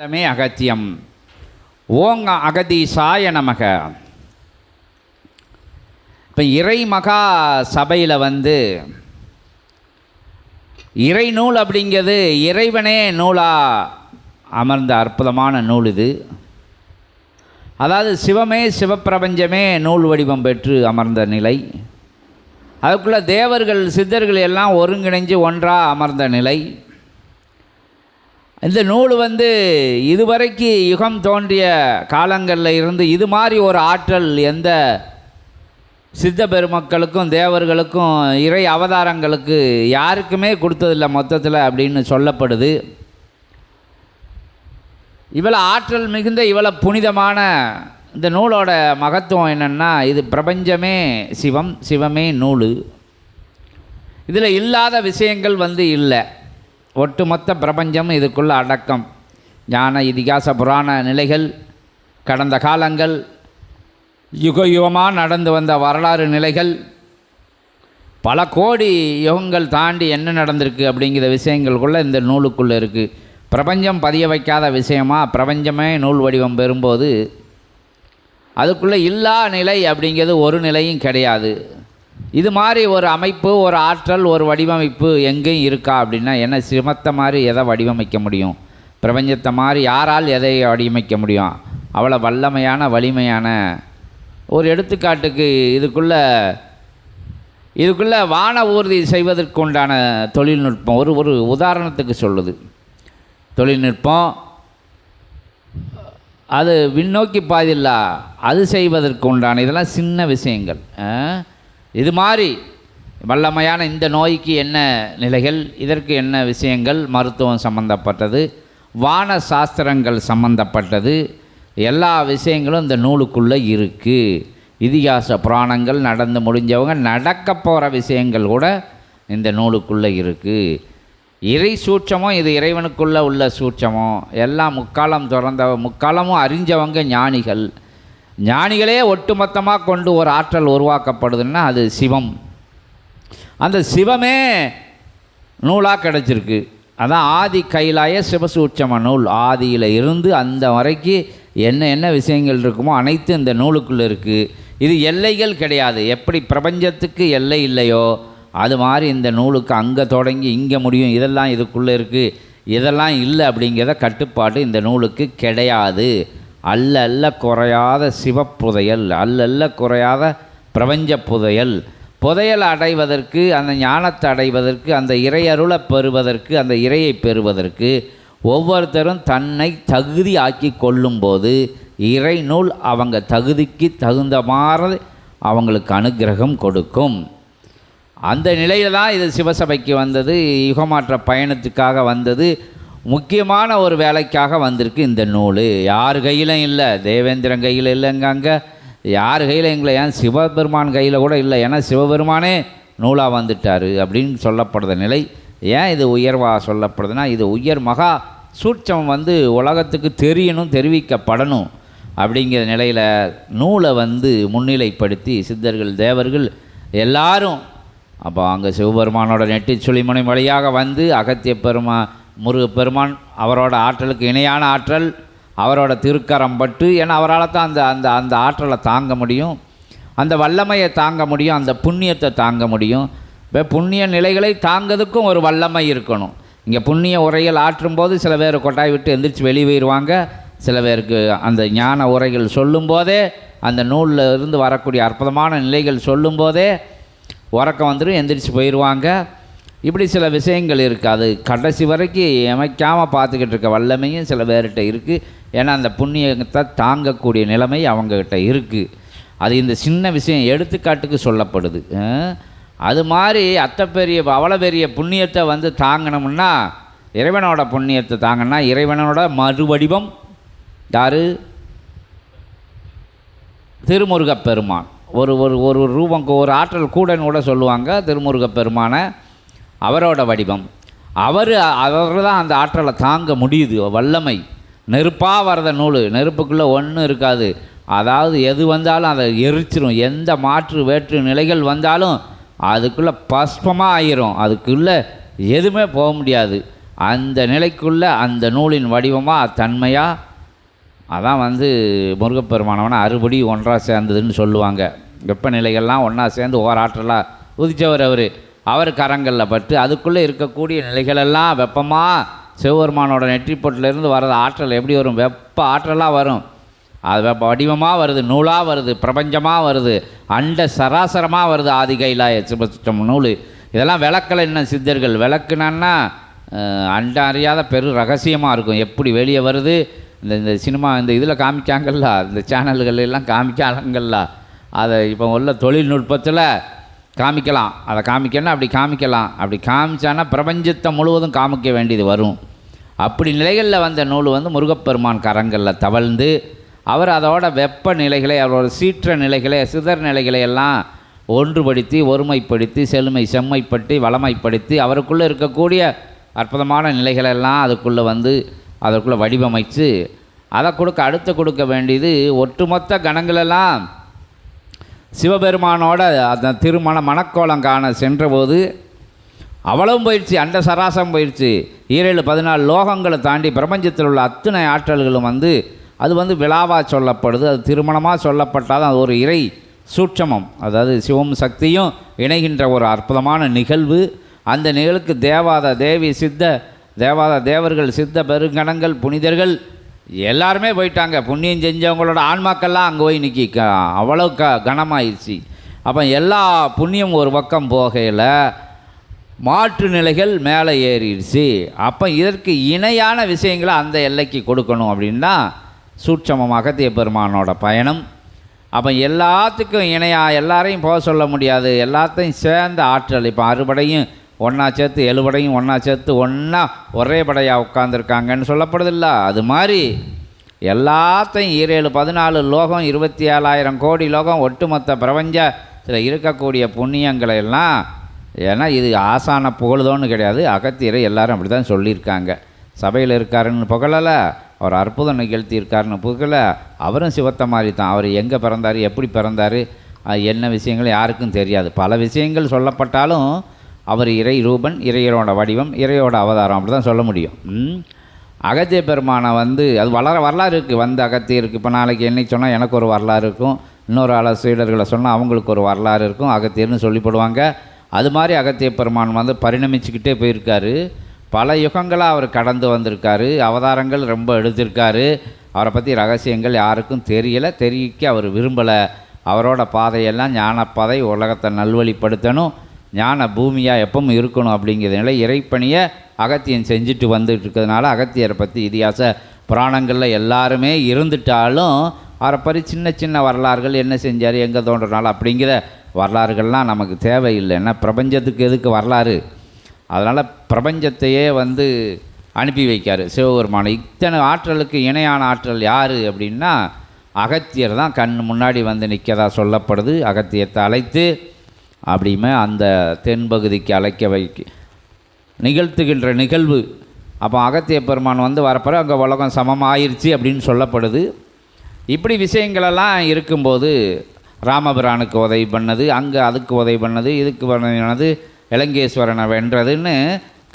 தமே அகத்தியம். ஓங் அகதீசாய நமக. இப்போ இறை மகா சபையில் இறை நூல் அப்படிங்கிறது இறைவனே நூலாக அமர்ந்த அற்புதமான நூல் இது. அதாவது சிவமே சிவப்பிரபஞ்சமே நூல் வடிவம் பெற்று அமர்ந்த நிலை. அதுக்குள்ளே தேவர்கள் சித்தர்கள் எல்லாம் ஒருங்கிணைஞ்சு ஒன்றாக அமர்ந்த நிலை. இந்த நூல் இதுவரைக்கு யுகம் தோன்றிய காலங்களில் இருந்து இது மாதிரி ஒரு ஆற்றல் எந்த சித்த பெருமக்களுக்கும் தேவர்களுக்கும் இறை அவதாரங்களுக்கு யாருக்குமே கொடுத்ததில்லை மொத்தத்தில் அப்படின்னு சொல்லப்படுது. இவ்வளோ ஆற்றல் மிகுந்த இவ்வளோ புனிதமான இந்த நூலோட மகத்துவம் என்னென்னா, இது பிரபஞ்சமே சிவம், சிவமே நூல். இதில் இல்லாத விஷயங்கள் இல்லை. ஒட்டுமொத்த பிரபஞ்சம் இதுக்குள்ள அடக்கம். ஞான இதிகாச புராண நிலைகள், கடந்த காலங்கள், யுக யுகமாக நடந்து வந்த வரலாறு நிலைகள், பல கோடி யுகங்கள் தாண்டி என்ன நடந்திருக்கு அப்படிங்கிற விஷயங்களுக்குள்ளே இந்த நூலுக்குள்ளே இருக்குது. பிரபஞ்சம் பதிய வைக்காத விஷயமாக பிரபஞ்சமே நூல் வடிவம் பெறும்போது அதுக்குள்ளே இல்லா நிலை அப்படிங்கிறது ஒரு நிலையும் கிடையாது. இது மாதிரி ஒரு அமைப்பு, ஒரு ஆற்றல், ஒரு வடிவமைப்பு எங்கேயும் இருக்கா அப்படின்னா என்ன? சிவத்தை மாதிரி எதை வடிவமைக்க முடியும்? பிரபஞ்சத்தை மாதிரி யாரால் எதை வடிவமைக்க முடியும்? அவ்வளோ வல்லமையான வலிமையான ஒரு எடுத்துக்காட்டுக்கு இதுக்குள்ளே வான ஊர்தி செய்வதற்கு உண்டான தொழில்நுட்பம் ஒரு உதாரணத்துக்கு சொல்லுது. தொழில்நுட்பம் அது விண்ணோக்கி பாதில்லா அது செய்வதற்கு உண்டான இதெல்லாம் சின்ன விஷயங்கள். இது மாதிரி வல்லமையான இந்த நோய்க்கு என்ன நிலைகள், இதற்கு என்ன விஷயங்கள், மருத்துவம் சம்பந்தப்பட்டது, வான சாஸ்திரங்கள் சம்பந்தப்பட்டது, எல்லா விஷயங்களும் இந்த நூலுக்குள்ளே இருக்குது. இதிகாச புராணங்கள் நடந்து முடிஞ்சவங்க நடக்க போகிற விஷயங்கள் கூட இந்த நூலுக்குள்ளே இருக்குது. இறை சூட்சமும் இது இறைவனுக்குள்ளே உள்ள சூட்சமும் எல்லாம் முக்காலமும் அறிஞ்சவங்க ஞானிகள். ஞானிகளே ஒட்டுமொத்தமாக கொண்டு ஒரு ஆற்றல் உருவாக்கப்படுதுன்னா அது சிவம். அந்த சிவமே நூலாக கிடச்சிருக்கு. அதான் ஆதி கைலாய சிவசூட்சம நூல். ஆதியில் இருந்து அந்த வரைக்கும் என்ன விஷயங்கள் இருக்குமோ அனைத்து இந்த நூலுக்குள்ளே இருக்குது. இது எல்லைகள் கிடையாது. எப்படி பிரபஞ்சத்துக்கு எல்லை இல்லையோ அது மாதிரி இந்த நூலுக்கு அங்கே தொடங்கி இங்கே முடியும். இதெல்லாம் இதுக்குள்ளே இருக்குது, இதெல்லாம் இல்லை அப்படிங்கிறத கட்டுப்பாடு இந்த நூலுக்கு கிடையாது. அல்ல குறையாத சிவப்புதையல், அல்ல குறையாத பிரபஞ்ச புதையல் அடைவதற்கு, அந்த ஞானத்தை அடைவதற்கு, அந்த இறையருளை பெறுவதற்கு, அந்த இறையை பெறுவதற்கு ஒவ்வொருத்தரும் தன்னை தகுதி ஆக்கி கொள்ளும்போது இறை நூல் அவங்க தகுதிக்கு தகுந்த மாதிரி அவங்களுக்கு அனுக்கிரகம் கொடுக்கும். அந்த நிலையில் தான் இது சிவசபைக்கு வந்தது, யுகமாற்ற பயணத்துக்காக வந்தது, முக்கியமான ஒரு வேலைக்காக வந்திருக்கு இந்த நூல். யார் கையிலும் இல்லை, தேவேந்திரன் கையில் இல்லைங்க, அங்கே யார் கையில் எங்களை, ஏன் சிவபெருமான் கையில் கூட இல்லை. ஏன்னா சிவபெருமானே நூலாக வந்துட்டார் அப்படின்னு சொல்லப்படுற நிலை. ஏன் இது உயர்வாக சொல்லப்படுதுன்னா, இது உயர் மகா சூட்சம் உலகத்துக்கு தெரியணும், தெரிவிக்கப்படணும் அப்படிங்கிற நிலையில் நூலை முன்னிலைப்படுத்தி சித்தர்கள் தேவர்கள் எல்லாரும் அப்போ அங்கே சிவபெருமானோட நெட்டி சுழிமுனை வழியாக அகத்திய முருகப்பெருமான் அவரோட ஆற்றலுக்கு இணையான ஆற்றல், அவரோட திருக்கரம் பட்டு, ஏன்னா அவரால் தான் அந்த அந்த ஆற்றலை தாங்க முடியும், அந்த வல்லமையை தாங்க முடியும், அந்த புண்ணியத்தை தாங்க முடியும். இப்போ புண்ணிய நிலைகளை தாங்கிறதுக்கும் ஒரு வல்லமை இருக்கணும். இங்கே புண்ணிய உரைகள் ஆற்றும்போது சில பேர் கொட்டாய் விட்டு எந்திரிச்சு வெளியே போயிடுவாங்க. சில பேருக்கு அந்த ஞான உரைகள் சொல்லும்போதே, அந்த நூலில் இருந்து வரக்கூடிய அற்புதமான நிலைகள் சொல்லும்போதே உறக்கம் வந்துடும், எந்திரிச்சு போயிடுவாங்க. இப்படி சில விஷயங்கள் இருக்குது. அது கடைசி வரைக்கும் அமைக்காமல் பார்த்துக்கிட்டு இருக்க வல்லமையும் சில பேர்கிட்ட இருக்குது. ஏன்னா அந்த புண்ணியத்தை தாங்கக்கூடிய நிலைமை அவங்கக்கிட்ட இருக்குது. அது இந்த சின்ன விஷயம் எடுத்துக்காட்டுக்கு சொல்லப்படுது. அது மாதிரி அவ்வளோ பெரிய புண்ணியத்தை தாங்கணும்னா, இறைவனோட புண்ணியத்தை தாங்கினா, இறைவனோட மறுவடிவம் யார்? திருமுருகப்பெருமான். ஒரு ரூபம், ஒரு ஆற்றல் கூடன்னு கூட சொல்லுவாங்க திருமுருகப்பெருமானை. அவரோட வடிவம் அவர் தான் அந்த ஆற்றலை தாங்க முடியுது. வல்லமை நெருப்பாக வரத நூல், நெருப்புக்குள்ளே ஒன்றும் இருக்காது. அதாவது எது வந்தாலும் அதை எரிச்சிரும். எந்த மாற்று வேற்று நிலைகள் வந்தாலும் அதுக்குள்ளே பஸ்பமாக ஆயிரும். அதுக்குள்ளே எதுவுமே போக முடியாது. அந்த நிலைக்குள்ள அந்த நூலின் வடிவமாக தன்மையாக அதான் வந்து முருகப்பெருமானவனை அறுபடி ஒன்றாக சேர்ந்ததுன்னு சொல்லுவாங்க. வெப்பநிலைகள்லாம் ஒன்றா சேர்ந்து ஓராற்றலாக உதித்தவர் அவர் கரங்களில் பட்டு அதுக்குள்ளே இருக்கக்கூடிய நிலைகளெல்லாம் வெப்பமாக சிவபெருமானோட நெற்றிப்பொட்டிலேருந்து வர்றது ஆற்றல் எப்படி வரும்? வெப்ப ஆற்றலாக வரும். அது வெப்ப வடிவமாக வருது, நூலாக வருது, பிரபஞ்சமாக வருது, அண்ட சராசரமாக வருது. ஆதி கைலாய சிவசிஷ்டம் நூல் இதெல்லாம் விளக்கலை இன்னும் சித்தர்கள். விளக்குனான்னா அண்ட அறியாத பெரு ரகசியமாக இருக்கும். எப்படி வெளியே வருது இந்த சினிமா இந்த இதில் காமிக்காங்கல்ல, இந்த சேனல்கள் எல்லாம் காமிக்காங்கல்ல, அதை இப்போ உள்ள தொழில்நுட்பத்தில் காமிக்கலாம். அதை காமிக்கணும், அப்படி காமிக்கலாம். அப்படி காமிச்சானா பிரபஞ்சத்தை முழுவதும் காமிக்க வேண்டியது வரும். அப்படி நிலைகளில் வந்த நூல் வந்து முருகப்பெருமான் கரங்களில் தவழ்ந்து அவர் அதோட வெப்ப நிலைகளை, அவரோட சீற்ற நிலைகளை, சிதற நிலைகளை எல்லாம் ஒன்றுபடுத்தி ஒருமைப்படுத்தி செம்மைப்படுத்தி வளமைப்படுத்தி அவருக்குள்ளே இருக்கக்கூடிய அற்புதமான நிலைகளெல்லாம் அதுக்குள்ளே வந்து அதற்குள்ளே வடிவமைச்சு அதை அடுத்து கொடுக்க வேண்டியது ஒட்டுமொத்த கணங்களெல்லாம் சிவபெருமானோட அந்த மணக்கோலம் காண சென்றபோது அவ்வளவும் போயிடுச்சு, அண்ட சராசம் போயிடுச்சு. 7-14 லோகங்களை தாண்டி பிரபஞ்சத்தில் உள்ள அத்தனை ஆற்றல்களும் வந்து அது வந்து விழாவாக சொல்லப்படுது. அது திருமணமாக சொல்லப்பட்டால் அது ஒரு இறை சூட்சமம், அதாவது சிவம் சக்தியும் இணைகின்ற ஒரு அற்புதமான நிகழ்வு. அந்த நிகழ்வுக்கு தேவாத தேவர்கள், சித்த பெருங்கணங்கள், புனிதர்கள் எல்லாருமே போயிட்டாங்க. புண்ணியம் செஞ்சவங்களோட ஆன்மாக்கள்லாம் அங்கே போய் நிற்கி அவ்வளோ கனமாயிடுச்சு. அப்போ எல்லா புண்ணியம் ஒரு பக்கம் போகையில் மாற்று நிலைகள் மேலே ஏறிடுச்சு. அப்போ இதற்கு இணையான விஷயங்களை அந்த எல்லைக்கு கொடுக்கணும் அப்படின்னா சூட்சமமாக அகத்திய பெருமானோட பயணம். அப்போ எல்லாத்துக்கும் இணையாக எல்லாரையும் போக சொல்ல முடியாது, எல்லாத்தையும் சேர்ந்த ஆற்றல். இப்போ 6 படையும் ஒன்றா சேர்த்து 7 படையும் ஒன்றா சேர்த்து ஒன்றா ஒரே படையாக உட்காந்துருக்காங்கன்னு சொல்லப்படுதில்ல, அது மாதிரி எல்லாத்தையும் 7-14 லோகம் 27,000 கோடி லோகம் ஒட்டுமொத்த பிரபஞ்சத்தில் இருக்கக்கூடிய புண்ணியங்களை எல்லாம், ஏன்னா இது ஆசான புகழுதோன்னு கிடையாது, அகத்தியரை எல்லாரும் அப்படி தான் சொல்லியிருக்காங்க. சபையில் இருக்காருன்னு புகழலை, அவர் அற்புதம் நிகழ்த்தியிருக்காருன்னு புகழ. அவரும் சிவத்தை மாதிரி தான். அவர் எங்கே பிறந்தார், எப்படி பிறந்தார், என்ன விஷயங்கள் யாருக்கும் தெரியாது. பல விஷயங்கள் சொல்லப்பட்டாலும் அவர் இறை ரூபன், இறையரோட வடிவம், இறையோட அவதாரம், அப்படி தான் சொல்ல முடியும். அகத்திய பெருமானை வந்து அது வரலாறு இருக்குது. வந்து அகத்தியருக்கு இப்போ நாளைக்கு என்னைக்கு சொன்னால் எனக்கு ஒரு வரலாறு இருக்கும், இன்னொரு சீடர்களை சொன்னால் அவங்களுக்கு ஒரு வரலாறு இருக்கும், அகத்தியர்னு சொல்லிப்படுவாங்க. அது மாதிரி அகத்திய பெருமான் வந்து பரிணமிச்சுக்கிட்டே போயிருக்காரு. பல யுகங்களாக அவர் கடந்து வந்திருக்காரு, அவதாரங்கள் ரொம்ப எடுத்திருக்காரு. அவரை பற்றி ரகசியங்கள் யாருக்கும் தெரியலை, தெரிவிக்க அவர் விரும்பலை. அவரோட பாதையெல்லாம் ஞானப்பாதை, உலகத்தை நல்வழிப்படுத்தணும், ஞான பூமியாக எப்பவும் இருக்கணும் அப்படிங்கிறதுனால இறைப்பணியை அகத்தியன் செஞ்சுட்டு வந்துட்டு இருக்கிறதுனால அகத்தியரை பற்றி இதிகாச புராணங்களில் எல்லாருமே இருந்துட்டாலும் அவரை பற்றி சின்ன சின்ன வரலாறுகள், என்ன செஞ்சார், எங்கே தோன்றனால அப்படிங்கிற வரலாறுகள்லாம் நமக்கு தேவையில்லை. ஏன்னா பிரபஞ்சத்துக்கு எதுக்கு வரலாறு? அதனால் பிரபஞ்சத்தையே வந்து அனுப்பி வைக்கார் சிவபெருமான். இத்தனை ஆற்றலுக்கு இணையான ஆற்றல் யார் அப்படின்னா அகத்தியர் தான் கண் முன்னாடி வந்து நிற்கதா சொல்லப்படுது. அகத்தியத்தை அழைத்து அப்படியுமே அந்த தென்பகுதிக்கு அழைக்க நிகழ்த்துகின்ற நிகழ்வு. அப்போ அகத்திய பெருமான் வந்து வரப்போ அங்கே உலகம் சமமாயிருச்சு அப்படின்னு சொல்லப்படுது. இப்படி விஷயங்களெல்லாம் இருக்கும்போது ராமபிரானுக்கு உதவி பண்ணது, அங்கே அதுக்கு உதவி பண்ணது, இதுக்கு பண்ணது, இலங்கேஸ்வரனை வென்றதுன்னு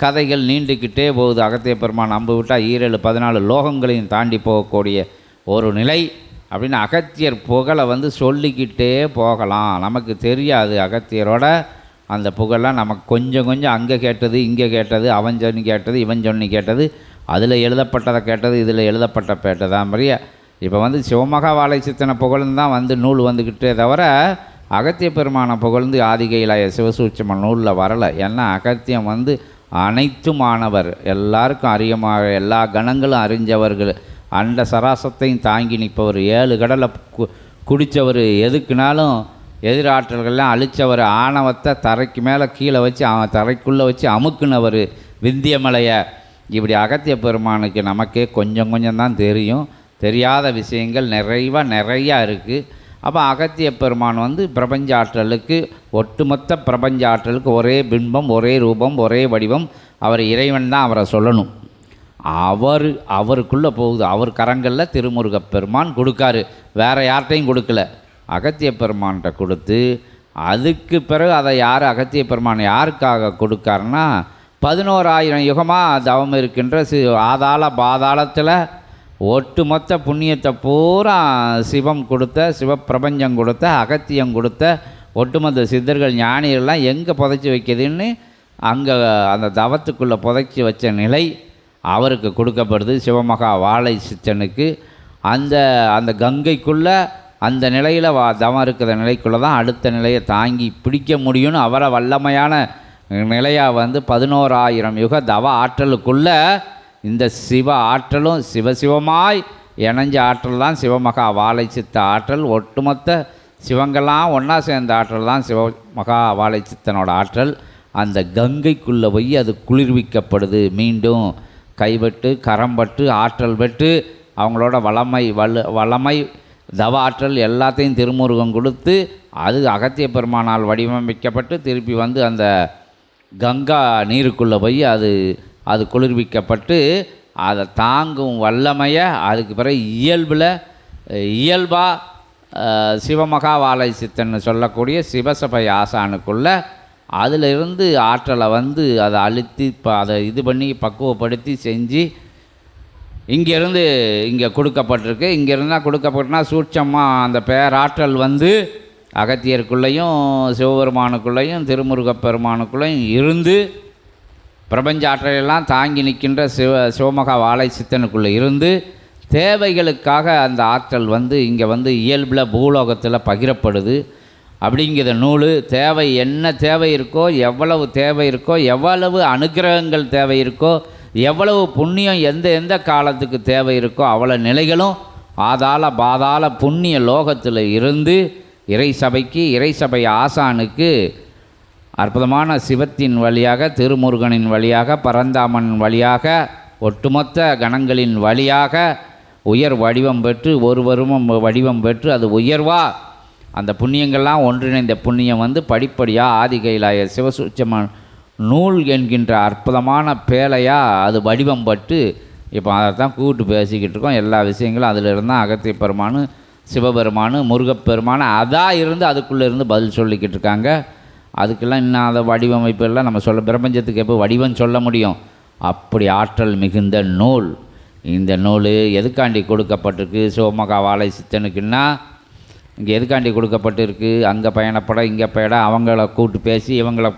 கதைகள் நீண்டுக்கிட்டே போகுது. அகத்திய பெருமான் அம்பு விட்டால் 7-14 லோகங்களையும் தாண்டி போகக்கூடிய ஒரு நிலை அப்படின்னு அகத்தியர் புகழை வந்து சொல்லிக்கிட்டே போகலாம். நமக்கு தெரியாது அகத்தியரோட அந்த புகழெலாம் நமக்கு கொஞ்சம் கொஞ்சம் அங்கே கேட்டது, இங்கே கேட்டது, அவன் சொன்னி கேட்டது, இவன் சொன்னி கேட்டது, அதில் எழுதப்பட்டதை கேட்டது, இதில் எழுதப்பட்ட பேட்டதான் மாதிரியே. இப்போ வந்து சிவமகா வாழை சித்தனை புகழ்ந்து தான் வந்து நூல் வந்துக்கிட்டே தவிர அகத்திய பெருமான புகழ்ந்து ஆதிகையிலாய சிவசூட்சம நூலில் வரலை. ஏன்னா அகத்தியம் வந்து அனைத்துமானவர், எல்லாருக்கும் அறியமாக, எல்லா கணங்களும் அறிஞ்சவர்கள், அண்ட சராசத்தையும் தாங்கி நிற்பவர், 7 கடலை குடித்தவர், எதுக்குனாலும் எதிராற்றல்கள்லாம் அழித்தவர், ஆணவத்தை தரைக்கு மேலே கீழே வச்சு அவன் தரைக்குள்ளே வச்சு அமுக்குனவர், விந்தியமலையை. இப்படி அகத்திய பெருமானுக்கு நமக்கே கொஞ்சம் கொஞ்சம் தான் தெரியும், தெரியாத விஷயங்கள் நிறையா இருக்குது. அப்போ அகத்திய பெருமான் வந்து பிரபஞ்ச ஆற்றலுக்கு, ஒட்டுமொத்த பிரபஞ்ச ஆற்றலுக்கு ஒரே பிம்பம், ஒரே ரூபம், ஒரே வடிவம். அவர் இறைவன் தான் அவரை சொல்லணும். அவருக்குள்ளே போகுது. அவர் கரங்களில் திருமுருகப் பெருமான் கொடுக்காரு, வேறு யார்கிட்டையும் கொடுக்கல, அகத்திய பெருமான்கிட்ட கொடுத்து அதுக்கு பிறகு அதை அகத்திய பெருமான் யாருக்காக கொடுக்காருன்னா 11,000 யுகமாக தவம் இருக்கின்ற ஆதாள பாதாளத்தில் ஒட்டுமொத்த புண்ணியத்தை பூரா சிவம் கொடுத்த, சிவப்பிரபஞ்சம் கொடுத்த, அகத்தியம் கொடுத்த ஒட்டுமொத்த சித்தர்கள் ஞானிகள்லாம் எங்கே புதைச்சி வைக்கிறதுன்னு அங்கே அந்த தவத்துக்குள்ளே புதைச்சி வச்ச நிலை அவருக்கு கொடுக்கப்படுது. சிவமகா வாழை சித்தனுக்கு அந்த கங்கைக்குள்ளே அந்த நிலையில் தவம் இருக்கிற நிலைக்குள்ளே தான் அடுத்த நிலையை தாங்கி பிடிக்க முடியும்னு அவரை வல்லமையான நிலையாக 11,000 யுக தவ ஆற்றலுக்குள்ளே இந்த சிவ ஆற்றலும் சிவசிவமாய் இணைஞ்ச ஆற்றல் தான் சிவமகா வாழை சித்த ஆற்றல். ஒட்டுமொத்த சிவங்கள்லாம் ஒன்றா சேர்ந்த ஆற்றல் தான் சிவமகா வாழை சித்தனோட ஆற்றல். அந்த கங்கைக்குள்ளே போய் அது குளிர்விக்கப்படுது. மீண்டும் கைப்பட்டு கரம்பட்டு ஆற்றல் பெற்று அவங்களோட வளமை தவ ஆற்றல் எல்லாத்தையும் திருமுருகன் கொடுத்து அது அகத்திய பெருமானால் வடிவமைக்கப்பட்டு திருப்பி வந்து அந்த கங்கா நீருக்குள்ளே போய் அது குளிர்விக்கப்பட்டு அதை தாங்கும் வல்லமையை அதுக்கு பிறகு இயல்பாக சிவமகா வாழை சித்தன்னு சொல்லக்கூடிய சிவசபை ஆசானுக்குள்ளே அதிலிருந்து ஆற்றலை வந்து அதை அழுத்தி அதை இது பண்ணி பக்குவப்படுத்தி செஞ்சு இங்கேருந்து இங்கே கொடுக்கப்பட்டிருக்கு. இங்கேருந்தால் கொடுக்கப்பட்டுனா சூட்சமாக அந்த பேராற்றல் வந்து அகத்தியருக்குள்ளேயும் சிவபெருமானுக்குள்ளேயும் திருமுருகப்பெருமானுக்குள்ளேயும் இருந்து பிரபஞ்ச ஆற்றலெல்லாம் தாங்கி நிற்கின்ற சிவமகா வாழை சித்தனுக்குள்ளே இருந்து தேவைகளுக்காக அந்த ஆற்றல் வந்து இங்கே வந்து இயல்பில் பூலோகத்தில் பகிரப்படுது. அப்படிங்கிற நூல் தேவை என்ன தேவை இருக்கோ, எவ்வளவு தேவை இருக்கோ, எவ்வளவு அனுக்கிரகங்கள் தேவை இருக்கோ, எவ்வளவு புண்ணியம் எந்த காலத்துக்கு தேவை இருக்கோ அவ்வளோ நிலைகளும் ஆதாள பாதாள புண்ணிய லோகத்தில் இருந்து இறைசபை ஆசானுக்கு அற்புதமான சிவத்தின் வழியாக, திருமுருகனின் வழியாக, பரந்தாமன் வழியாக, ஒட்டுமொத்த கணங்களின் வழியாக உயர் வடிவம் பெற்று ஒருவரும் வடிவம் பெற்று அது உயர்வாக அந்த புண்ணியங்கள்லாம் ஒன்றிணைந்த புண்ணியம் வந்து படிப்படியாக ஆதிகைலாய சிவசூட்சம நூல் என்கின்ற அற்புதமான பேழையாக அது வடிவம் பட்டு இப்போ அதை தான் கூப்பிட்டு பேசிக்கிட்டு இருக்கோம். எல்லா விஷயங்களும் அதில் இருந்தால் அகத்திய பெருமானு, சிவபெருமானு, முருகப்பெருமானு அதாக இருந்து அதுக்குள்ளே இருந்து பதில் சொல்லிக்கிட்டு இருக்காங்க. அதுக்கெல்லாம் இன்னும் அதை வடிவமைப்பெல்லாம் நம்ம பிரபஞ்சத்துக்கு எப்போ வடிவம் சொல்ல முடியும்? அப்படி ஆற்றல் மிகுந்த நூல். இந்த நூல் எதுக்காண்டி கொடுக்கப்பட்டிருக்கு சிவமகா வாழை சித்தனுக்குன்னா, இங்கே எதுக்காண்டி கொடுக்கப்பட்டிருக்கு? அங்கே பயணப்பட இங்கே அவங்கள கூப்பிட்டு பேசி இவங்கள